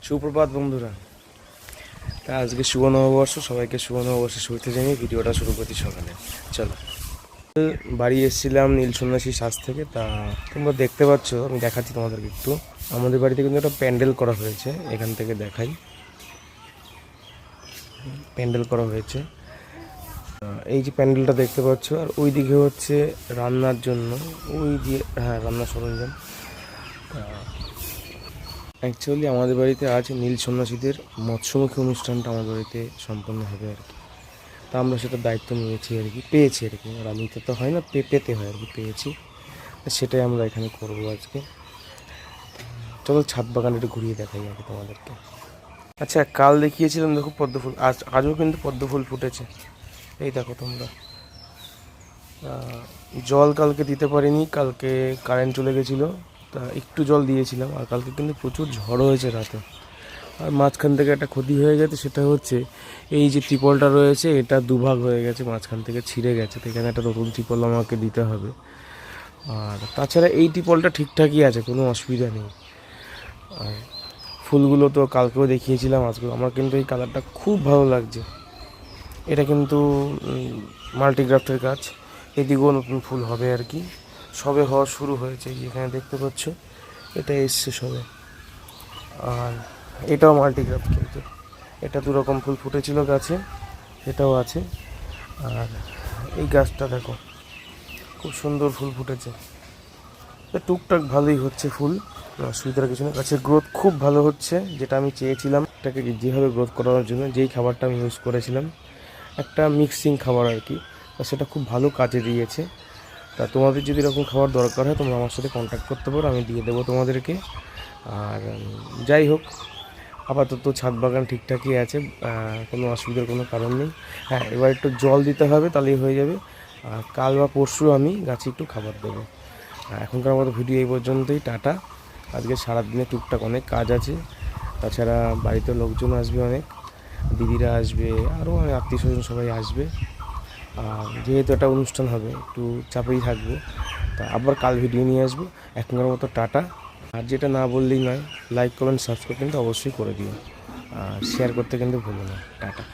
সুপ্রভাত বন্ধুরা। তা আজকে শুভ নববর্ষ, সবাইকে শুভ নববর্ষের শুরুতে জানিয়ে ভিডিওটা শুরু করছি সকালে। চলো, বাড়ি এসেছিলাম নীল সন্ন্যাসী সাজ থেকে। তা তোমরা দেখতে পাচ্ছ, আমি দেখাচ্ছি তোমাদেরকে একটু। আমাদের বাড়িতে কিন্তু একটা প্যান্ডেল করা হয়েছে, এখান থেকে দেখাই। প্যান্ডেল করা হয়েছে, এই যে প্যান্ডেলটা দেখতে পাচ্ছ। আর ওই দিকে হচ্ছে রান্নার জন্য, ওই দিয়ে রান্নার সরঞ্জাম। অ্যাকচুয়ালি আমাদের বাড়িতে আজ নীল সন্ন্যাসীদের মৎস্যমুখী অনুষ্ঠানটা আমার বাড়িতে সম্পন্ন হবে আর কি। তা আমরা সেটা দায়িত্ব নিয়েছি আর কি, পেয়েছি আর কি। আর নিতে তো হয় না, পেতে হয় আর কি, পেয়েছি। সেটাই আমরা এখানে করবো আজকে। চলো ছাদ বাগান একটু ঘুরিয়ে দেখাই আর কি তোমাদেরকে। আচ্ছা, কাল দেখিয়েছিলাম দেখো পদ্ম ফুল, আজও কিন্তু পদ্ম ফুল ফুটেছে। এই দেখো তোমরা। জল কালকে দিতে পারিনি, কালকে কারেন্ট চলে গেছিলো। তা একটু জল দিয়েছিলাম। আর কালকে কিন্তু প্রচুর ঝড় হয়েছে রাতে। আর মাঝখান থেকে একটা ক্ষতি হয়ে গেছে, সেটা হচ্ছে এই যে ত্রিপলটা রয়েছে, এটা দুভাগ হয়ে গেছে, মাঝখান থেকে ছিঁড়ে গেছে। তো এখানে একটা নতুন ত্রিপল আমাকে দিতে হবে। আর তাছাড়া এই ত্রিপলটা ঠিকঠাকই আছে, কোনো অসুবিধা নেই। আর ফুলগুলো তো কালকেও দেখিয়েছিলাম, আজকে আমার কিন্তু এই কালারটা খুব ভালো লাগছে। এটা কিন্তু মাল্টিগ্রাফটের কাজ। এদিকেও নতুন ফুল হবে আর কি, সবে হওয়া শুরু হয়েছে। এখানে দেখতে পাচ্ছ, এটা এসছে সবে। আর এটাও মাল্টিগ্রাফট, কিন্তু এটা দুরকম ফুল ফুটেছিল গাছে, এটাও আছে। আর এই গাছটা দেখো, খুব সুন্দর ফুল ফুটেছে। টুকটাক ভালোই হচ্ছে ফুল, অসুবিধার কিছু নেই। গাছের গ্রোথ খুব ভালো হচ্ছে, যেটা আমি চেয়েছিলাম। এটাকে যেভাবে গ্রোথ করানোর জন্য যেই খাবারটা আমি ইউজ করেছিলাম, একটা মিক্সিং খাবার আর কি, সেটা খুব ভালো কাজে দিয়েছে। তা তোমাদের যদি এরকম খাবার দরকার হয়, তোমরা আমার সাথে কন্ট্যাক্ট করতে পারো, আমি দিয়ে দেবো তোমাদেরকে। আর যাই হোক, আপাতত ছাদ বাগান ঠিকঠাকই আছে, কোনো অসুবিধার কোনো কারণ নেই। হ্যাঁ, এবার একটু জল দিতে হবে, তাহলেই হয়ে যাবে। আর কাল বা পরশু আমি গাছে একটু খাবার দেবো। এখনকার মতো ভিডিও এই পর্যন্তই, টাটা। আজকে সারাদিনে টুকটাক অনেক কাজ আছে, তাছাড়া বাড়িতে লোকজন আসবে অনেক, দিদিরা আসবে, আরও অনেক আত্মীয় স্বজন সবাই আসবে। আর যেহেতু একটা অনুষ্ঠান হবে, একটু চাপেই থাকবো। তা আবার কাল ভিডিও নিয়ে আসবো। এখনকার মতো টাটা। আর যেটা না বললেই নয়, লাইক কমেন্ট সাবস্ক্রাইব কিন্তু অবশ্যই করে দিও, আর শেয়ার করতে কিন্তু ভুলো না। টাটা।